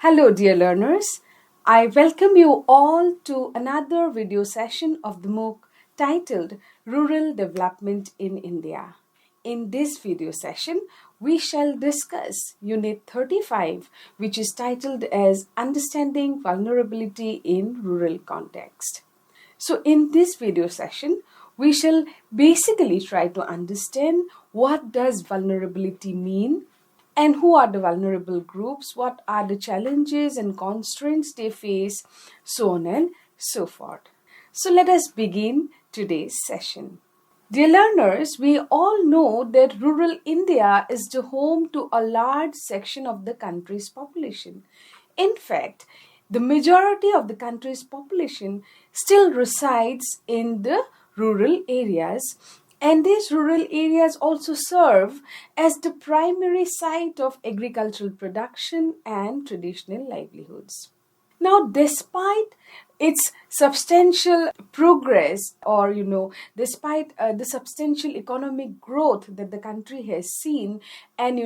Hello, dear learners. I welcome you all to another video session of the MOOC titled Rural Development in India. In this video session, we shall discuss Unit 35, which is titled as Understanding Vulnerability in Rural Context. So, in this video session, we shall basically try to understand what does vulnerability mean, and who are the vulnerable groups, what are the challenges and constraints they face, so on and so forth. So let us begin today's session. Dear learners, we all know that rural India is the home to a large section of the country's population. In fact, the majority of the country's population still resides in the rural areas, and these rural areas also serve as the primary site of agricultural production and traditional livelihoods. Now, despite its substantial progress, or despite the substantial economic growth that the country has seen, and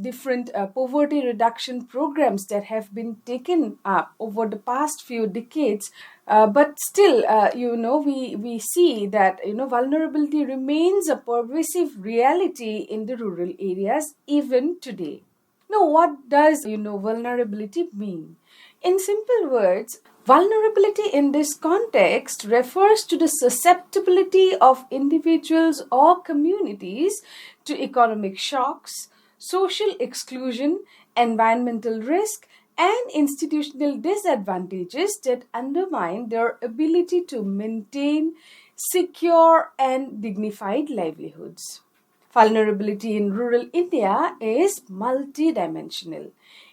different poverty reduction programs that have been taken up over the past few decades, but still, we see that vulnerability remains a pervasive reality in the rural areas even today. Now, what does vulnerability mean? In simple words, vulnerability in this context refers to the susceptibility of individuals or communities to economic shocks, social exclusion, environmental risk, and institutional disadvantages that undermine their ability to maintain secure and dignified livelihoods. Vulnerability in rural India is multidimensional.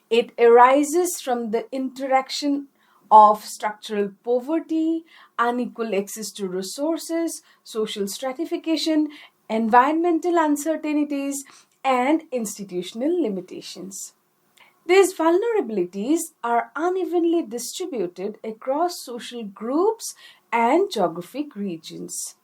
It arises from the interaction of structural poverty, unequal access to resources, social stratification, environmental uncertainties, and institutional limitations. These vulnerabilities are unevenly distributed across social groups and geographic regions.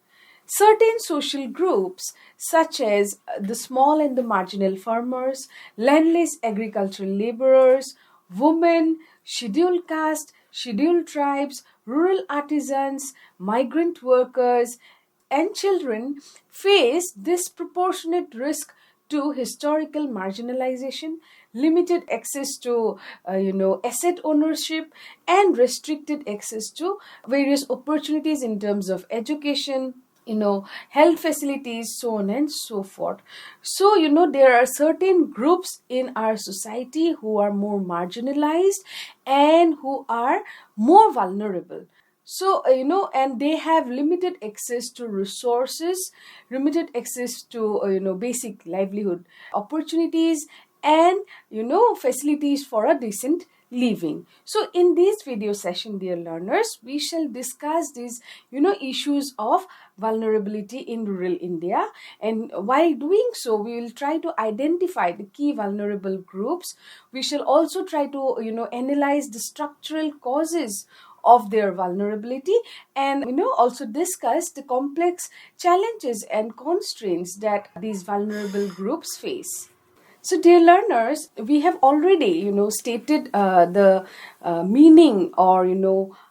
Certain social groups, such as the small and the marginal farmers, landless agricultural laborers, women, scheduled caste, scheduled tribes, rural artisans, migrant workers, and children, face disproportionate risk to historical marginalization, limited access to asset ownership, and restricted access to various opportunities in terms of education, health facilities, so on and so forth. So there are certain groups in our society who are more marginalized and who are more vulnerable. So and they have limited access to resources, limited access to basic livelihood opportunities, and facilities for a decent living. So in this video session, dear learners, we shall discuss these issues of vulnerability in rural India, and while doing so, we will try to identify the key vulnerable groups. We shall also try to analyze the structural causes of their vulnerability, and also discuss the complex challenges and constraints that these vulnerable groups face. So, dear learners, we have already, stated the meaning, or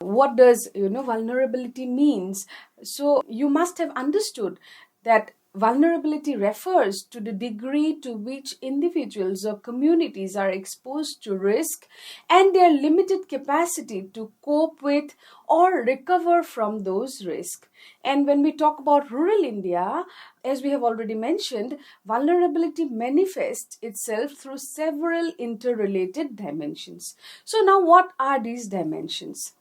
what does vulnerability means. So, you must have understood that vulnerability refers to the degree to which individuals or communities are exposed to risk and their limited capacity to cope with or recover from those risks. And when we talk about rural India, as we have already mentioned, vulnerability manifests itself through several interrelated dimensions. So now, what are these dimensions?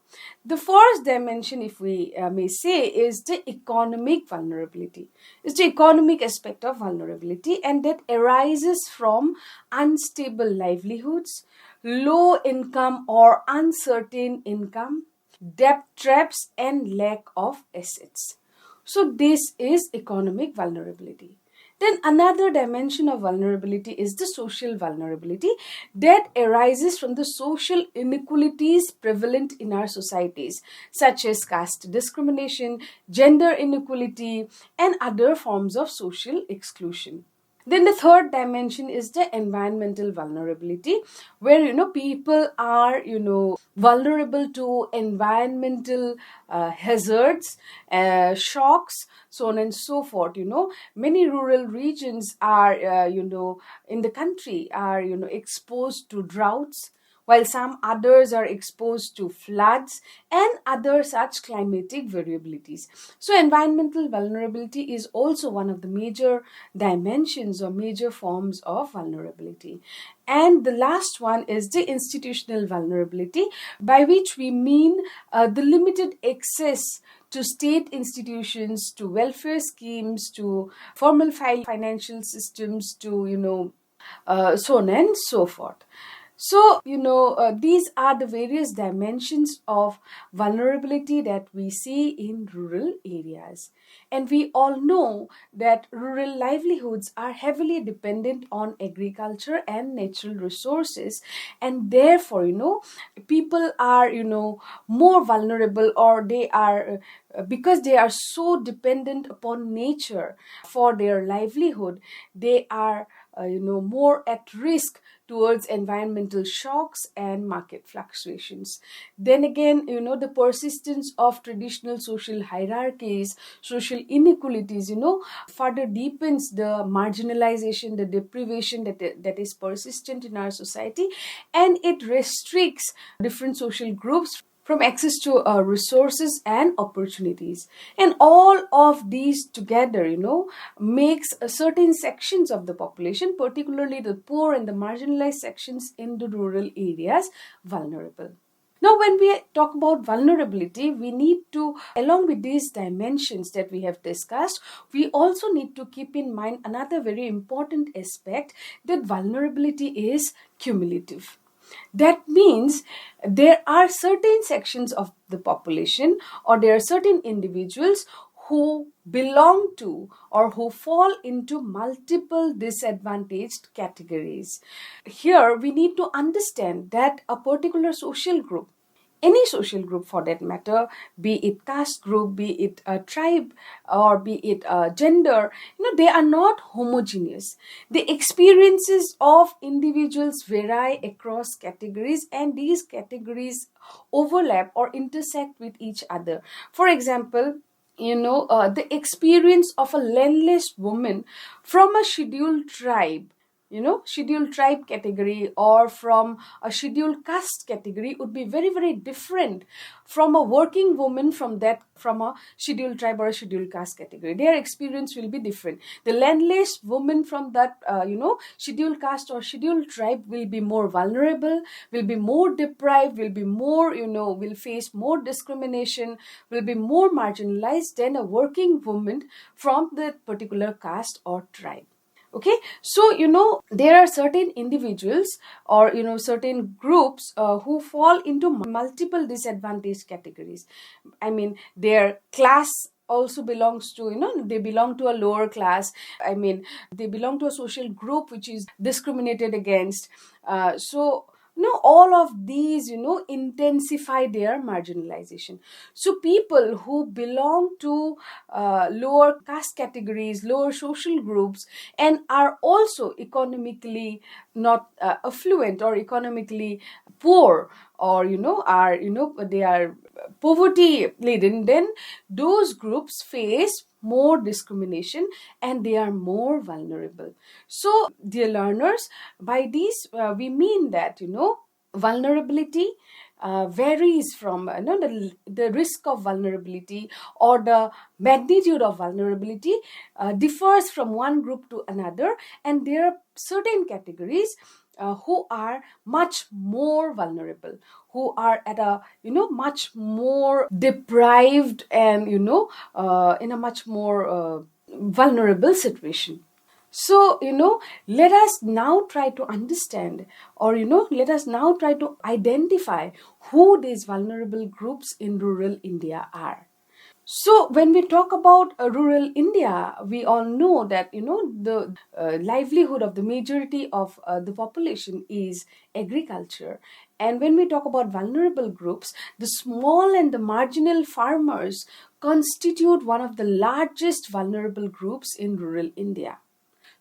The first dimension, if we may say, is the economic vulnerability. It's the economic aspect of vulnerability, and that arises from unstable livelihoods, low income or uncertain income, debt traps, and lack of assets. So this is economic vulnerability. Then another dimension of vulnerability is the social vulnerability that arises from the social inequalities prevalent in our societies, such as caste discrimination, gender inequality, and other forms of social exclusion. Then the third dimension is the environmental vulnerability, where people are vulnerable to environmental hazards, shocks, so on and so forth. Many rural regions are in the country are exposed to droughts, while some others are exposed to floods and other such climatic variabilities. So, environmental vulnerability is also one of the major dimensions or major forms of vulnerability. And the last one is the institutional vulnerability, by which we mean the limited access to state institutions, to welfare schemes, to formal financial systems, to so on and so forth. So, these are the various dimensions of vulnerability that we see in rural areas. And we all know that rural livelihoods are heavily dependent on agriculture and natural resources. And therefore, people are, more vulnerable, or they are, because they are so dependent upon nature for their livelihood, they are, more at risk towards environmental shocks and market fluctuations. Then again, the persistence of traditional social hierarchies, social inequalities, further deepens the marginalization, the deprivation that is persistent in our society, and it restricts different social groups from access to resources and opportunities. And all of these together, makes certain sections of the population, particularly the poor and the marginalized sections in the rural areas, vulnerable. Now, when we talk about vulnerability, we need to, along with these dimensions that we have discussed, we also need to keep in mind another very important aspect, that vulnerability is cumulative. That means there are certain sections of the population, or there are certain individuals who belong to or who fall into multiple disadvantaged categories. Here, we need to understand that a particular social group, any social group for that matter, be it caste group, be it a tribe, or be it a gender, they are not homogeneous. The experiences of individuals vary across categories, and these categories overlap or intersect with each other. For example, the experience of a landless woman from a scheduled tribe category, or from a scheduled caste category, would be very, very different from a working woman from a scheduled tribe or a scheduled caste category. Their experience will be different. The landless woman from that scheduled caste or scheduled tribe will be more vulnerable, will be more deprived, will be more will face more discrimination, will be more marginalized than a working woman from the particular caste or tribe. Okay, so there are certain individuals, or certain groups who fall into multiple disadvantaged categories. I mean, their class also belongs to, they belong to a lower class. I mean, they belong to a social group which is discriminated against. So all of these intensify their marginalization. So people who belong to lower caste categories, lower social groups, and are also economically not affluent, or economically poor, or are they are poverty laden, then those groups face more discrimination, and they are more vulnerable. So, dear learners, by these we mean that vulnerability varies from the risk of vulnerability, or the magnitude of vulnerability differs from one group to another, and there are certain categories who are much more vulnerable, who are at a much more deprived, and in a much more vulnerable situation. So, let us now try to understand, or, let us now try to identify who these vulnerable groups in rural India are. So, when we talk about rural India, we all know that, the livelihood of the majority of the population is agriculture. And when we talk about vulnerable groups, the small and the marginal farmers constitute one of the largest vulnerable groups in rural India.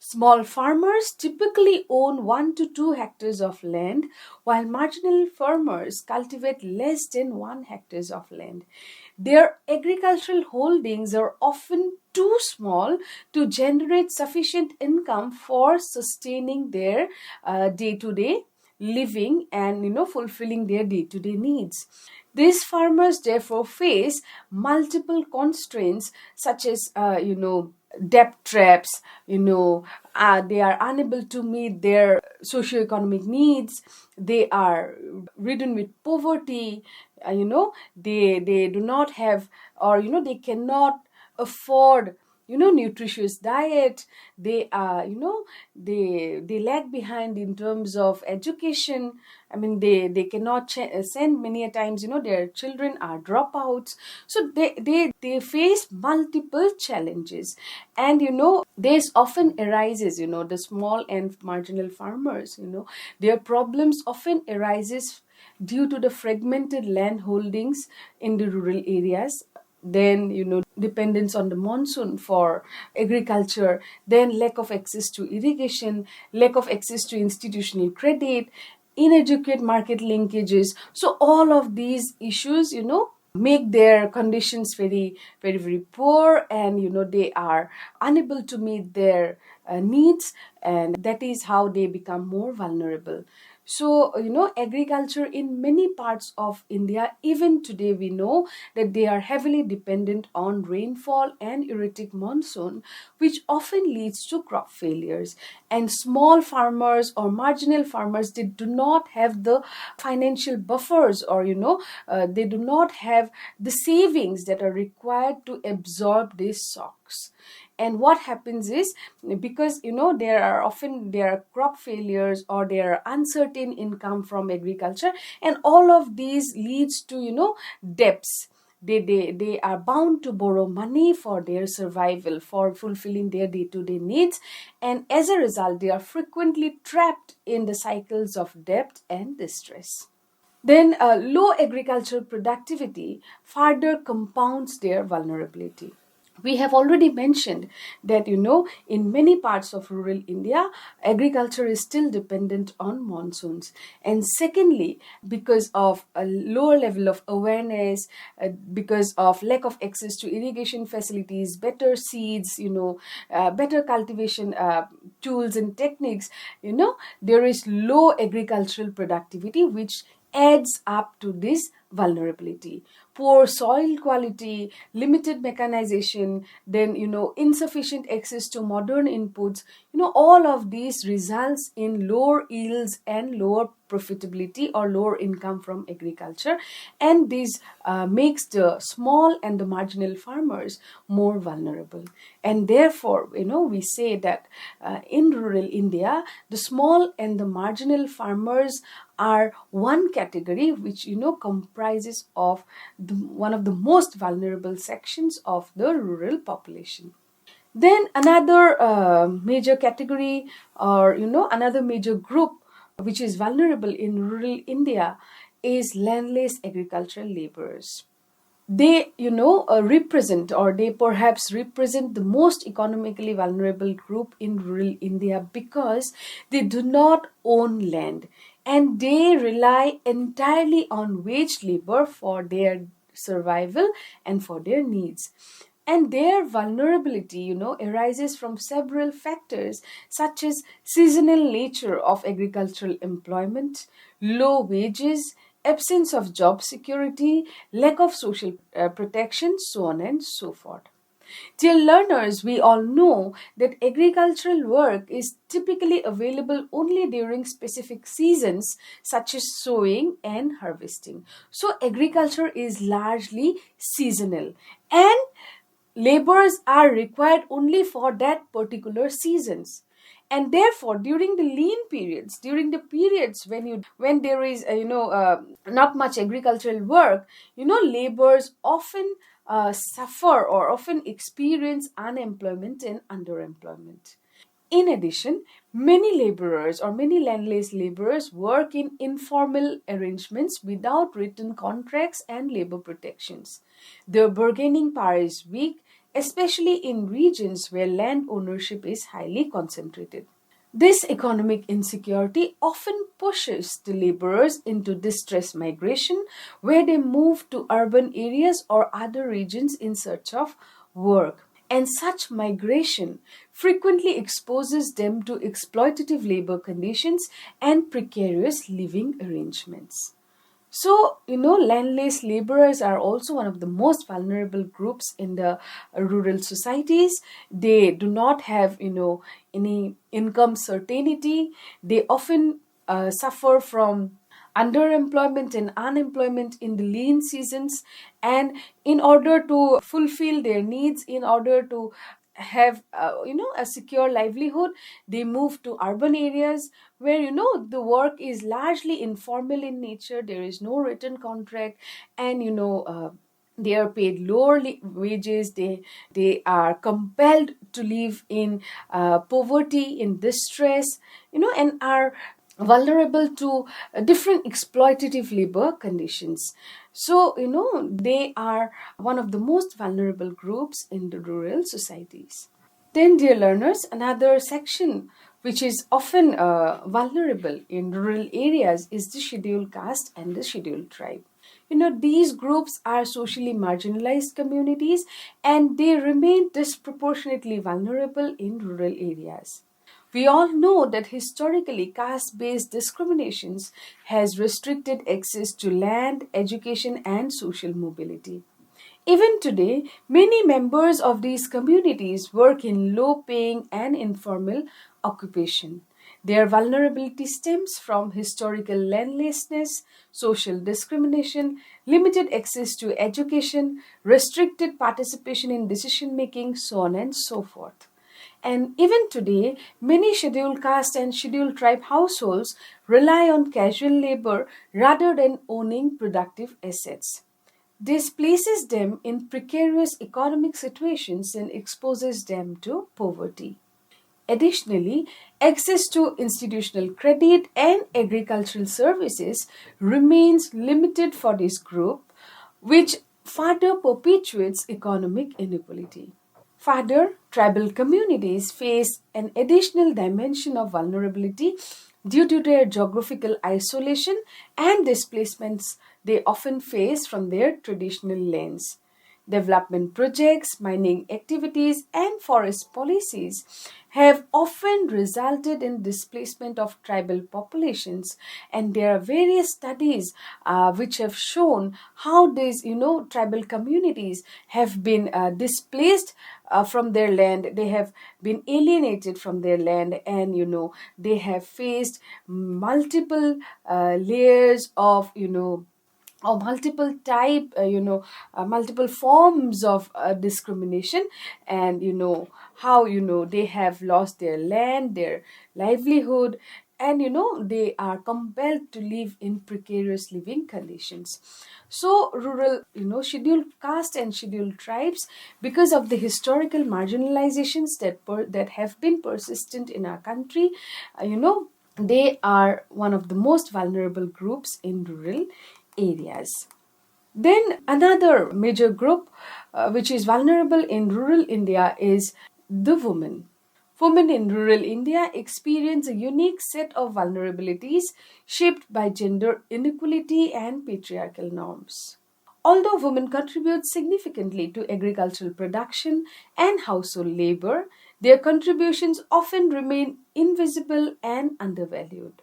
Small farmers typically own 1 to 2 hectares of land, while marginal farmers cultivate less than 1 hectares of land. Their agricultural holdings are often too small to generate sufficient income for sustaining their day-to-day living and fulfilling their day-to-day needs. These farmers therefore face multiple constraints such as debt traps. They are unable to meet their socioeconomic needs. They are ridden with poverty. They do not have, or they cannot afford nutritious diet. They are they lag behind in terms of education. I mean, they cannot send many a times, their children are dropouts. So they face multiple challenges. And this often arises, the small and marginal farmers, their problems often arises due to the fragmented land holdings in the rural areas. Then dependence on the monsoon for agriculture, then lack of access to irrigation, lack of access to institutional credit, inadequate market linkages. So all of these issues make their conditions very very very poor, and they are unable to meet their needs, and that is how they become more vulnerable. So, agriculture in many parts of India, even today, we know that they are heavily dependent on rainfall and erratic monsoon, which often leads to crop failures. And small farmers or marginal farmers, they do not have the financial buffers, or, they do not have the savings that are required to absorb these shocks. And what happens is, because there are crop failures, or there are uncertain income from agriculture, and all of these leads to debts. They are bound to borrow money for their survival, for fulfilling their day-to-day needs, and as a result they are frequently trapped in the cycles of debt and distress. Then low agricultural productivity further compounds their vulnerability. We have already mentioned that in many parts of rural India, agriculture is still dependent on monsoons. And secondly, because of a lower level of awareness, because of lack of access to irrigation facilities, better seeds, better cultivation tools and techniques, there is low agricultural productivity, which adds up to this vulnerability. Poor soil quality, limited mechanization, then insufficient access to modern inputs, all of these results in lower yields and lower profitability or lower income from agriculture, and this makes the small and the marginal farmers more vulnerable. And therefore we say that in rural India, the small and the marginal farmers are one category which comprises of one of the most vulnerable sections of the rural population. Then another major category, or another major group which is vulnerable in rural India, is landless agricultural laborers. They represent, or they perhaps represent, the most economically vulnerable group in rural India, because they do not own land and they rely entirely on wage labor for their survival and for their needs. And their vulnerability arises from several factors, such as seasonal nature of agricultural employment, low wages, absence of job security, lack of social protection, so on and so forth. Dear learners, we all know that agricultural work is typically available only during specific seasons, such as sowing and harvesting. So agriculture is largely seasonal, and laborers are required only for that particular seasons. And therefore during the lean periods, during the periods when there is not much agricultural work, laborers often suffer or often experience unemployment and underemployment. In addition, many laborers or many landless laborers work in informal arrangements without written contracts and labor protections. Their bargaining power is weak, especially in regions where land ownership is highly concentrated. This economic insecurity often pushes the laborers into distress migration, where they move to urban areas or other regions in search of work. And such migration frequently exposes them to exploitative labor conditions and precarious living arrangements. So, landless laborers are also one of the most vulnerable groups in the rural societies. They do not have, any income certainty. They often suffer from underemployment and unemployment in the lean seasons. And in order to fulfill their needs, in order to have a secure livelihood, they move to urban areas where the work is largely informal in nature. There is no written contract, and they are paid lower wages. They are compelled to live in poverty, in distress, and are vulnerable to different exploitative labor conditions. So, they are one of the most vulnerable groups in the rural societies. Then, dear learners, another section which is often vulnerable in rural areas is the scheduled caste and the scheduled tribe. These groups are socially marginalized communities, and they remain disproportionately vulnerable in rural areas. We all know that historically caste-based discriminations has restricted access to land, education and social mobility. Even today, many members of these communities work in low-paying and informal occupation. Their vulnerability stems from historical landlessness, social discrimination, limited access to education, restricted participation in decision making, so on and so forth. And even today, many scheduled caste and scheduled tribe households rely on casual labor rather than owning productive assets. This places them in precarious economic situations and exposes them to poverty. Additionally, access to institutional credit and agricultural services remains limited for this group, which further perpetuates economic inequality. Further, tribal communities face an additional dimension of vulnerability due to their geographical isolation and displacements they often face from their traditional lands. Development projects, mining activities, and forest policies have often resulted in displacement of tribal populations, and there are various studies which have shown how these tribal communities have been displaced from their land. They have been alienated from their land, and they have faced multiple layers of or multiple type multiple forms of discrimination, and how they have lost their land, their livelihood, and they are compelled to live in precarious living conditions. So rural scheduled caste and scheduled tribes, because of the historical marginalizations that have been persistent in our country, they are one of the most vulnerable groups in rural areas. Then another major group which is vulnerable in rural India is the women. Women in rural India experience a unique set of vulnerabilities shaped by gender inequality and patriarchal norms. Although women contribute significantly to agricultural production and household labor, their contributions often remain invisible and undervalued.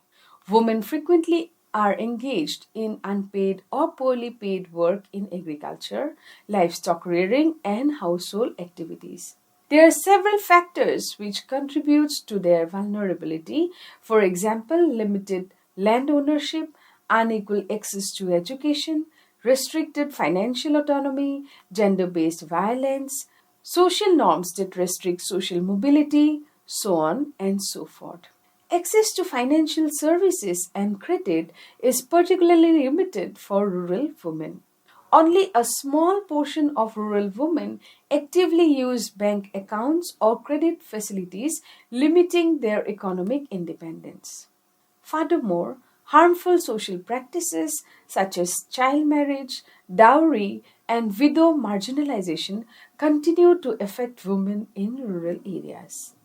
Women frequently are engaged in unpaid or poorly paid work in agriculture, livestock rearing, and household activities. There are several factors which contribute to their vulnerability. For example, limited land ownership, unequal access to education, restricted financial autonomy, gender-based violence, social norms that restrict social mobility, so on and so forth. Access to financial services and credit is particularly limited for rural women. Only a small portion of rural women actively use bank accounts or credit facilities, limiting their economic independence. Furthermore, Harmful social practices such as child marriage, dowry, and widow marginalization continue to affect women in rural areas.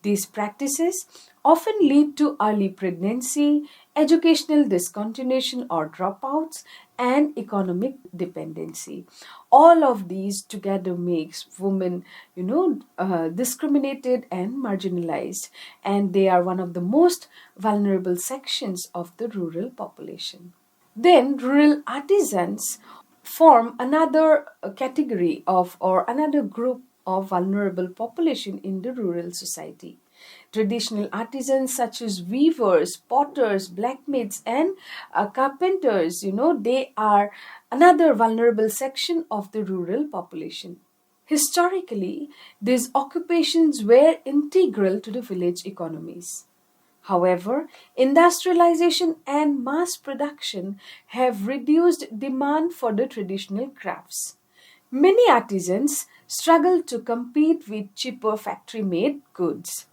These practices often lead to early pregnancy, educational discontinuation or dropouts, and economic dependency. All of these together makes women, discriminated and marginalized, and they are one of the most vulnerable sections of the rural population. Then rural artisans form another category of or another group of vulnerable population in the rural society. Traditional artisans such as weavers, potters, blacksmiths, and carpenters, they are another vulnerable section of the rural population. Historically, these occupations were integral to the village economies. However, industrialization and mass production have reduced demand for the traditional crafts. Many artisans struggle to compete with cheaper factory made goods.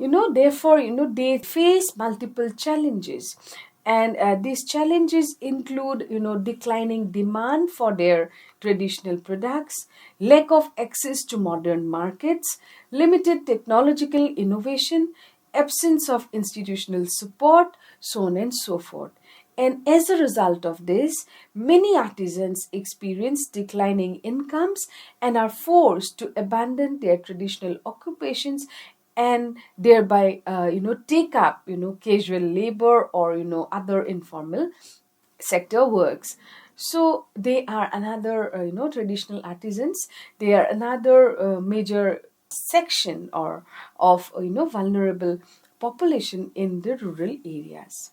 Therefore, they face multiple challenges, and these challenges include declining demand for their traditional products, lack of access to modern markets, limited technological innovation, absence of institutional support, so on and so forth. And as a result of this, many artisans experience declining incomes and are forced to abandon their traditional occupations and thereby take up casual labor or other informal sector works. So they are another traditional artisans. They are another major section or of vulnerable population in the rural areas.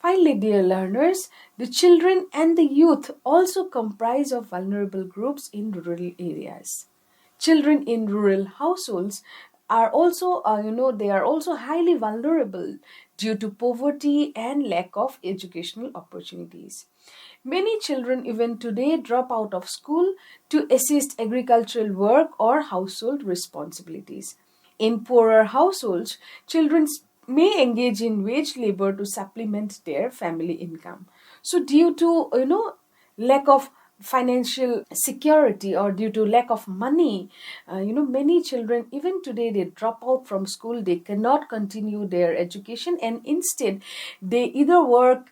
Finally, dear learners, the children and the youth also comprise of vulnerable groups in rural areas. Children in rural households are also, they are also highly vulnerable due to poverty and lack of educational opportunities. Many children even today drop out of school to assist agricultural work or household responsibilities. In poorer households, children may engage in wage labor to supplement their family income. So, due to lack of financial security or due to lack of money, many children even today they drop out from school. They cannot continue their education, and instead they either work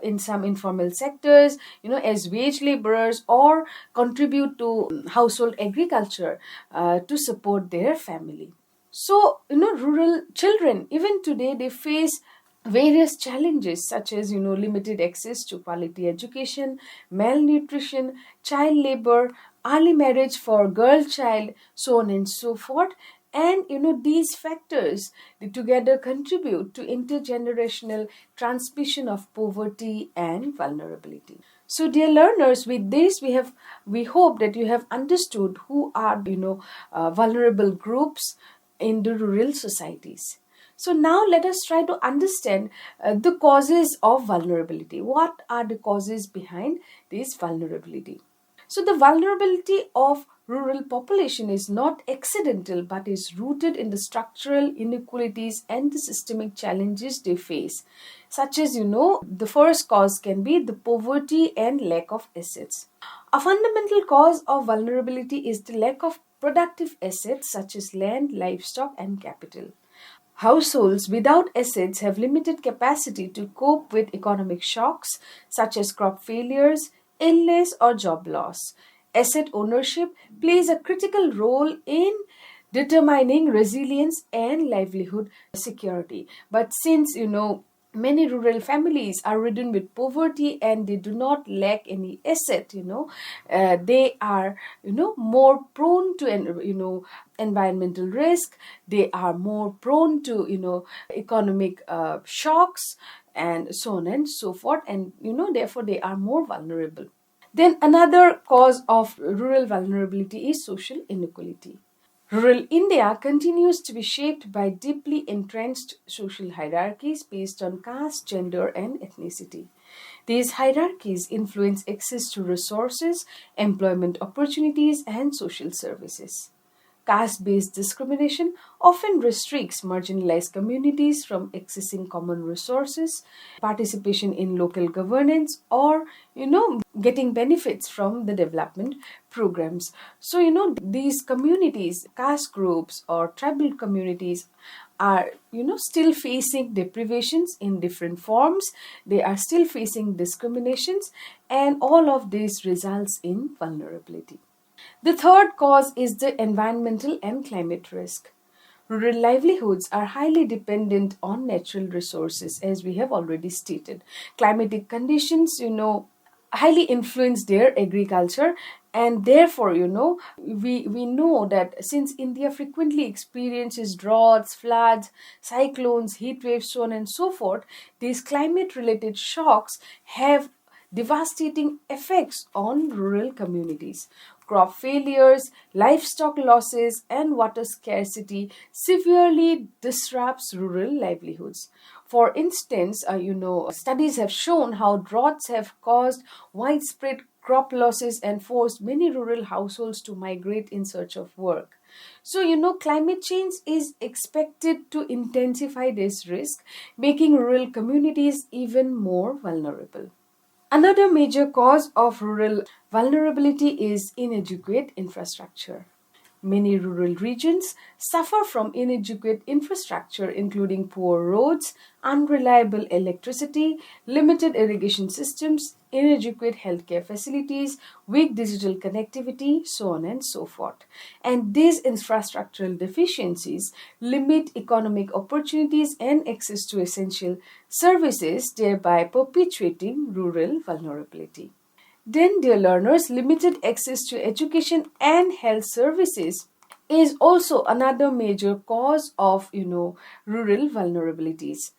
in some informal sectors, as wage laborers, or contribute to household agriculture to support their family. So, rural children, even today, they face various challenges such as, limited access to quality education, malnutrition, child labor, early marriage for girl child, so on and so forth. And, these factors, they together contribute to intergenerational transmission of poverty and vulnerability. So, dear learners, with this we hope that you have understood who are vulnerable groups in the rural societies. So now let us try to understand the causes of vulnerability. What are the causes behind this vulnerability? So the vulnerability of rural population is not accidental but is rooted in the structural inequalities and the systemic challenges they face. Such as, the first cause can be the poverty and lack of assets. A fundamental cause of vulnerability is the lack of productive assets such as land, livestock, and capital. Households without assets have limited capacity to cope with economic shocks such as crop failures, illness, or job loss. Asset ownership plays a critical role in determining resilience and livelihood security. But since many rural families are ridden with poverty and they do not lack any asset, they are more prone to environmental risk. They are more prone to economic shocks and so on and so forth, and therefore they are more vulnerable. Then another cause of rural vulnerability is social inequality. Rural India continues to be shaped by deeply entrenched social hierarchies based on caste, gender, and ethnicity. These hierarchies influence access to resources, employment opportunities, and social services. caste-based discrimination often restricts marginalized communities from accessing common resources, participation in local governance, or getting benefits from the development programs. So these communities, caste groups or tribal communities, are still facing deprivations in different forms. They are still facing discriminations, and all of this results in vulnerability. The third cause is the environmental and climate risk. Rural livelihoods are highly dependent on natural resources, as we have already stated. Climatic conditions, highly influence their agriculture, and therefore, we know that since India frequently experiences droughts, floods, cyclones, heat waves, so on and so forth, these climate related shocks have devastating effects on rural communities. Crop failures, livestock losses, and water scarcity severely disrupts rural livelihoods. For instance, studies have shown how droughts have caused widespread crop losses and forced many rural households to migrate in search of work. So, climate change is expected to intensify this risk, making rural communities even more vulnerable. Another major cause of rural vulnerability is inadequate infrastructure. Many rural regions suffer from inadequate infrastructure, including poor roads, unreliable electricity, limited irrigation systems, inadequate healthcare facilities, weak digital connectivity, so on and so forth. And these infrastructural deficiencies limit economic opportunities and access to essential services, thereby perpetuating rural vulnerability. Then, dear learners, limited access to education and health services is also another major cause of, rural vulnerabilities.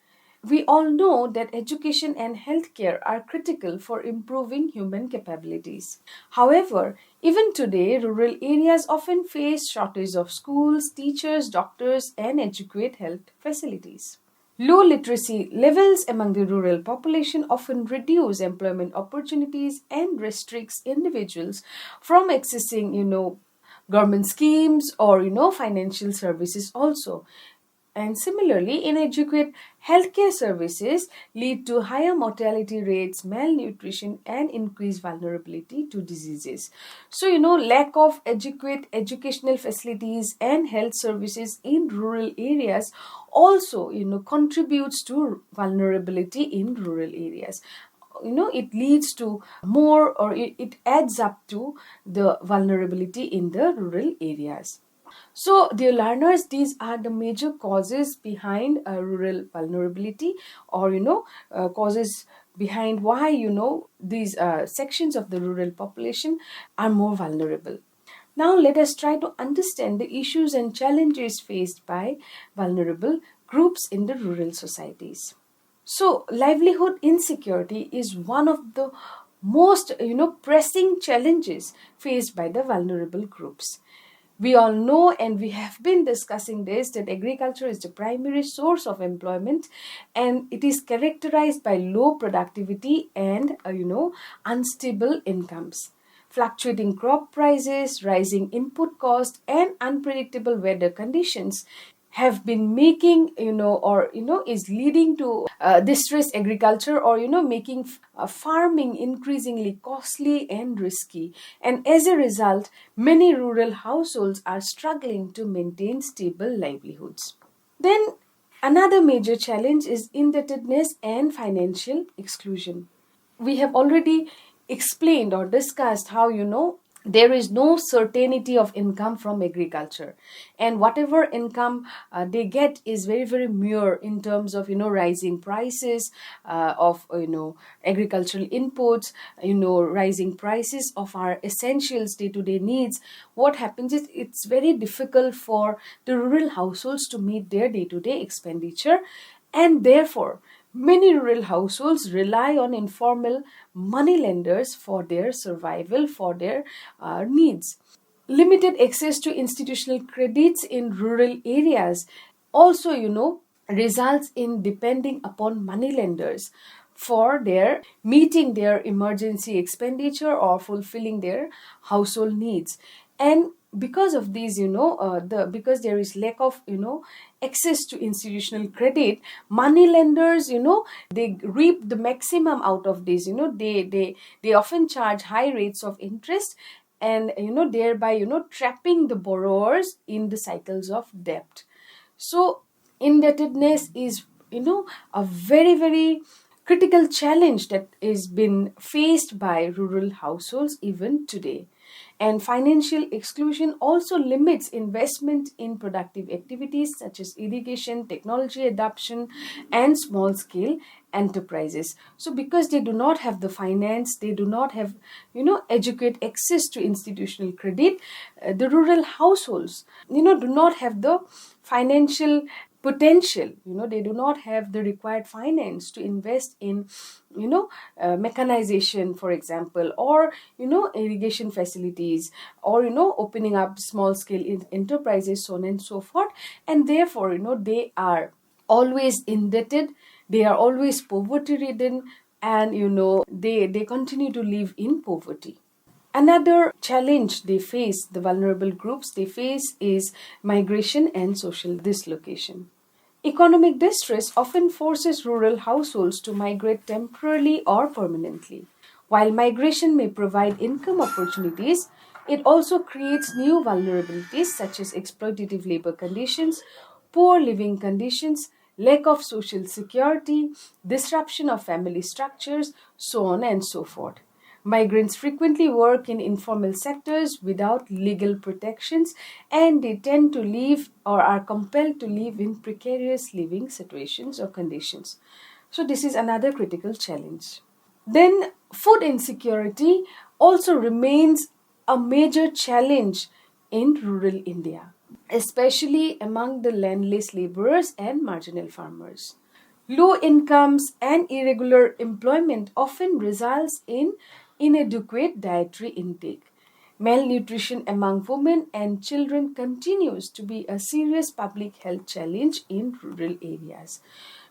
We all know that education and healthcare are critical for improving human capabilities. However, even today, rural areas often face shortage of schools, teachers, doctors, and adequate health facilities. Low literacy levels among the rural population often reduce employment opportunities and restricts individuals from accessing, government schemes or, financial services also. And similarly, inadequate healthcare services lead to higher mortality rates, malnutrition, and increased vulnerability to diseases. So, lack of adequate educational facilities and health services in rural areas also, contributes to vulnerability in rural areas. It leads to more, or it adds up to the vulnerability in the rural areas. So, dear learners, these are the major causes behind rural vulnerability, or causes behind why these sections of the rural population are more vulnerable. Now, let us try to understand the issues and challenges faced by vulnerable groups in the rural societies. So, livelihood insecurity is one of the most pressing challenges faced by the vulnerable groups. We all know, and we have been discussing this, that agriculture is the primary source of employment, and it is characterized by low productivity and unstable incomes. Fluctuating crop prices, rising input costs, and unpredictable weather conditions have been making is leading to distressed agriculture, or making farming increasingly costly and risky, and as a result many rural households are struggling to maintain stable livelihoods. Then another major challenge is indebtedness and financial exclusion. We have already explained or discussed how there is no certainty of income from agriculture, and whatever income they get is very very mere in terms of rising prices of agricultural inputs, rising prices of our essentials day to day needs. What happens is it's very difficult for the rural households to meet their day to day expenditure, and therefore many rural households rely on informal money lenders for their survival, for their needs. Limited access to institutional credits in rural areas also, results in depending upon money lenders for their meeting their emergency expenditure or fulfilling their household needs. And because of these, because there is lack of, access to institutional credit, money lenders, they reap the maximum out of this. They often charge high rates of interest, and thereby trapping the borrowers in the cycles of debt. So indebtedness is, a very, very critical challenge that is been faced by rural households even today. And financial exclusion also limits investment in productive activities such as irrigation, technology adoption, and small scale enterprises. So because they do not have the finance, they do not have, adequate access to institutional credit, the rural households, do not have the financial potential. They do not have the required finance to invest in, mechanization, for example, or irrigation facilities, or opening up small scale enterprises, so on and so forth. And therefore, they are always indebted, they are always poverty ridden, and they continue to live in poverty. Another challenge they face, the vulnerable groups they face, is migration and social dislocation. Economic distress often forces rural households to migrate temporarily or permanently. While migration may provide income opportunities, it also creates new vulnerabilities such as exploitative labor conditions, poor living conditions, lack of social security, disruption of family structures, so on and so forth. Migrants frequently work in informal sectors without legal protections, and they tend to live or are compelled to live in precarious living situations or conditions. So, this is another critical challenge. Then, food insecurity also remains a major challenge in rural India, especially among the landless laborers and marginal farmers. Low incomes and irregular employment often results in inadequate dietary intake. Malnutrition among women and children continues to be a serious public health challenge in rural areas.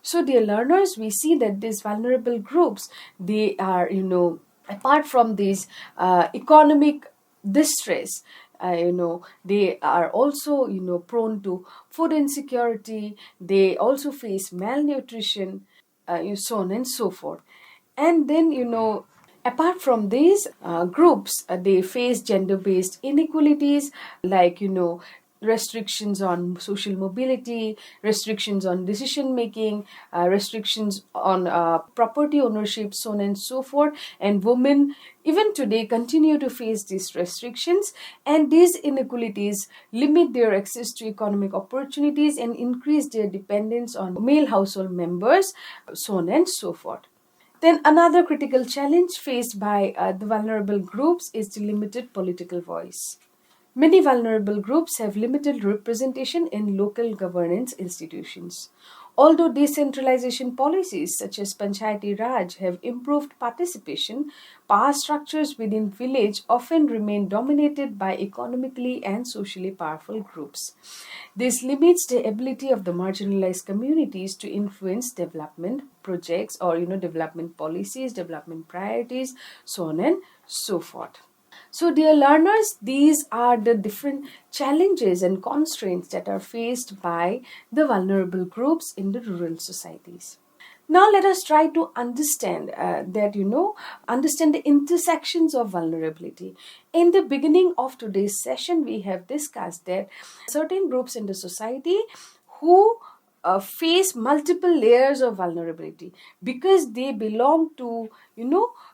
So, dear learners, we see that these vulnerable groups, they are, apart from these economic distress, they are also, prone to food insecurity, they also face malnutrition, so on and so forth. And then, apart from these groups, they face gender based inequalities, like, restrictions on social mobility, restrictions on decision making, restrictions on property ownership, so on and so forth. And women, even today, continue to face these restrictions, and these inequalities limit their access to economic opportunities and increase their dependence on male household members, so on and so forth. Then another critical challenge faced by the vulnerable groups is the limited political voice. Many vulnerable groups have limited representation in local governance institutions. Although decentralization policies such as Panchayati Raj have improved participation, power structures within village often remain dominated by economically and socially powerful groups. This limits the ability of the marginalized communities to influence development projects, or development policies, development priorities, so on and so forth. So, dear learners, these are the different challenges and constraints that are faced by the vulnerable groups in the rural societies. Now, let us try to understand understand the intersections of vulnerability. In the beginning of today's session, we have discussed that certain groups in the society who face multiple layers of vulnerability because they belong to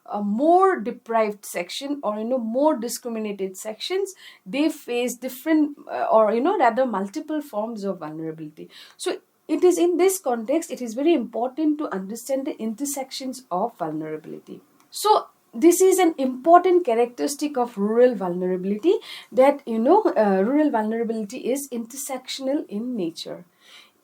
a more deprived section, or more discriminated sections. They face different or rather multiple forms of vulnerability. So it is in this context, it is very important to understand the intersections of vulnerability. So this is an important characteristic of rural vulnerability, that rural vulnerability is intersectional in nature.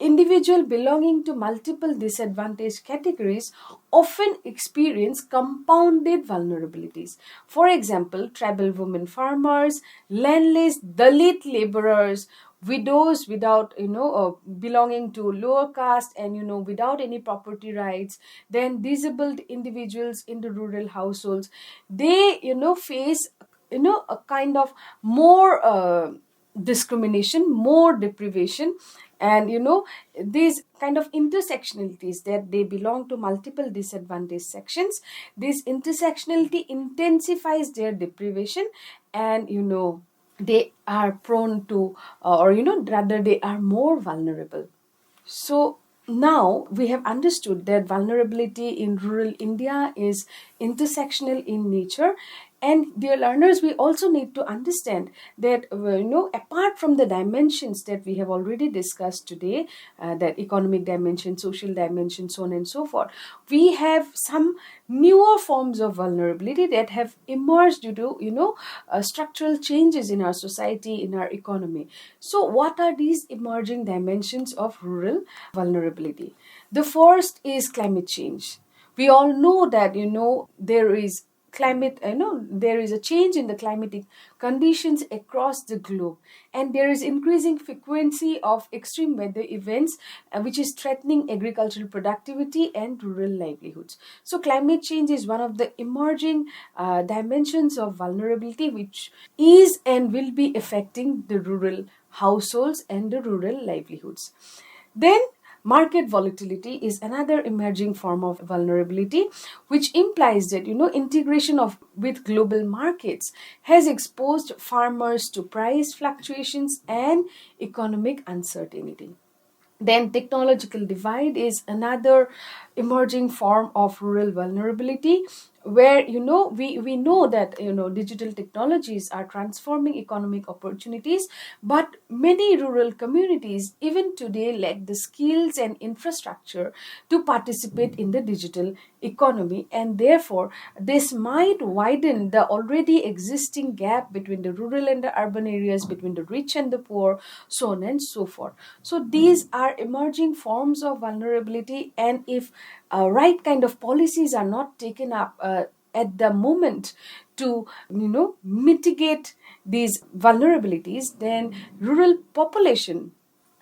Individuals belonging to multiple disadvantaged categories often experience compounded vulnerabilities. For example, tribal women farmers, landless Dalit laborers, widows without belonging to lower caste and without any property rights, then disabled individuals in the rural households, they face a kind of more discrimination, more deprivation, and these kind of intersectionalities, that they belong to multiple disadvantaged sections. This intersectionality intensifies their deprivation, and they are prone to, or rather they are more vulnerable. So now we have understood that vulnerability in rural India is intersectional in nature. And dear learners, we also need to understand that, apart from the dimensions that we have already discussed today, that economic dimension, social dimension, so on and so forth, we have some newer forms of vulnerability that have emerged due to, structural changes in our society, in our economy. So what are these emerging dimensions of rural vulnerability? The first is climate change. We all know that, there is there is a change in the climatic conditions across the globe, and there is increasing frequency of extreme weather events, which is threatening agricultural productivity and rural livelihoods. So climate change is one of the emerging dimensions of vulnerability, which is and will be affecting the rural households and the rural livelihoods. Then market volatility is another emerging form of vulnerability, which implies that, integration of with global markets has exposed farmers to price fluctuations and economic uncertainty. Then technological divide is another emerging form of rural vulnerability, where we know that digital technologies are transforming economic opportunities, but many rural communities even today lack the skills and infrastructure to participate in the digital economy, and therefore this might widen the already existing gap between the rural and the urban areas, between the rich and the poor, so on and so forth. So these are emerging forms of vulnerability, and if right kind of policies are not taken up at the moment to mitigate these vulnerabilities, then rural population,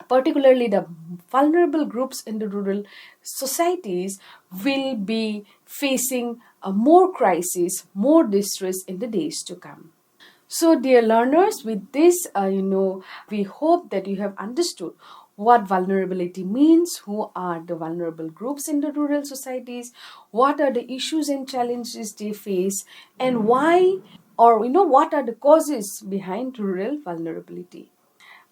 particularly the vulnerable groups in the rural societies, will be facing a more crisis, more distress in the days to come. So, dear learners, with this, we hope that you have understood what vulnerability means, who are the vulnerable groups in the rural societies, what are the issues and challenges they face, and why, or what are the causes behind rural vulnerability.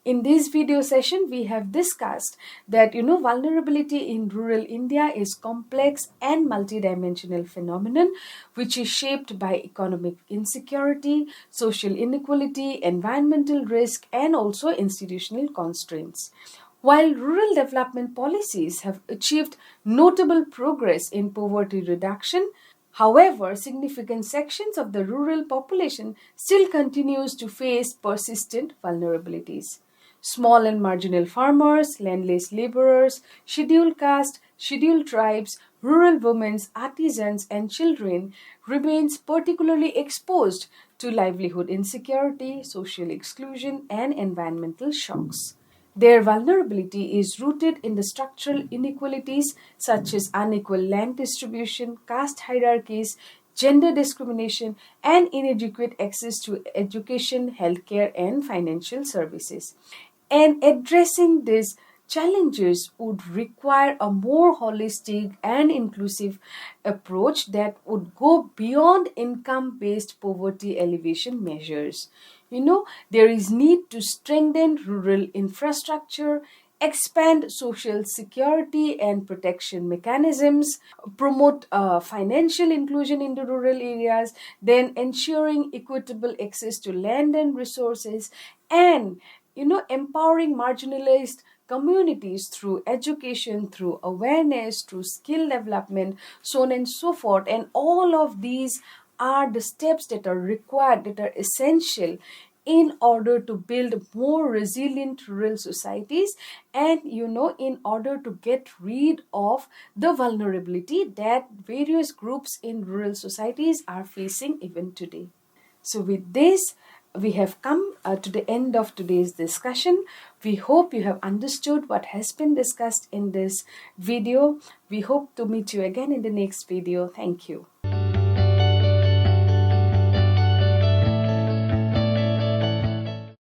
In this video session, we have discussed that vulnerability in rural India is complex and multidimensional phenomenon, which is shaped by economic insecurity, social inequality, environmental risk, and also institutional constraints. While rural development policies have achieved notable progress in poverty reduction, however, significant sections of the rural population still continues to face persistent vulnerabilities. Small and marginal farmers, landless laborers, scheduled caste, scheduled tribes, rural women, artisans, and children remains particularly exposed to livelihood insecurity, social exclusion, and environmental shocks. Their vulnerability is rooted in the structural inequalities such as unequal land distribution, caste hierarchies, gender discrimination, and inadequate access to education, healthcare, and financial services. And addressing these challenges would require a more holistic and inclusive approach that would go beyond income based poverty alleviation measures. There is need to strengthen rural infrastructure, expand social security and protection mechanisms, promote financial inclusion in the rural areas, then ensuring equitable access to land and resources, and empowering marginalized communities through education, through awareness, through skill development, so on and so forth. And all of these are the steps that are required, that are essential in order to build more resilient rural societies, and in order to get rid of the vulnerability that various groups in rural societies are facing even today. So with this, we have come to the end of today's discussion. We hope you have understood what has been discussed in this video. We hope to meet you again in the next video. Thank you.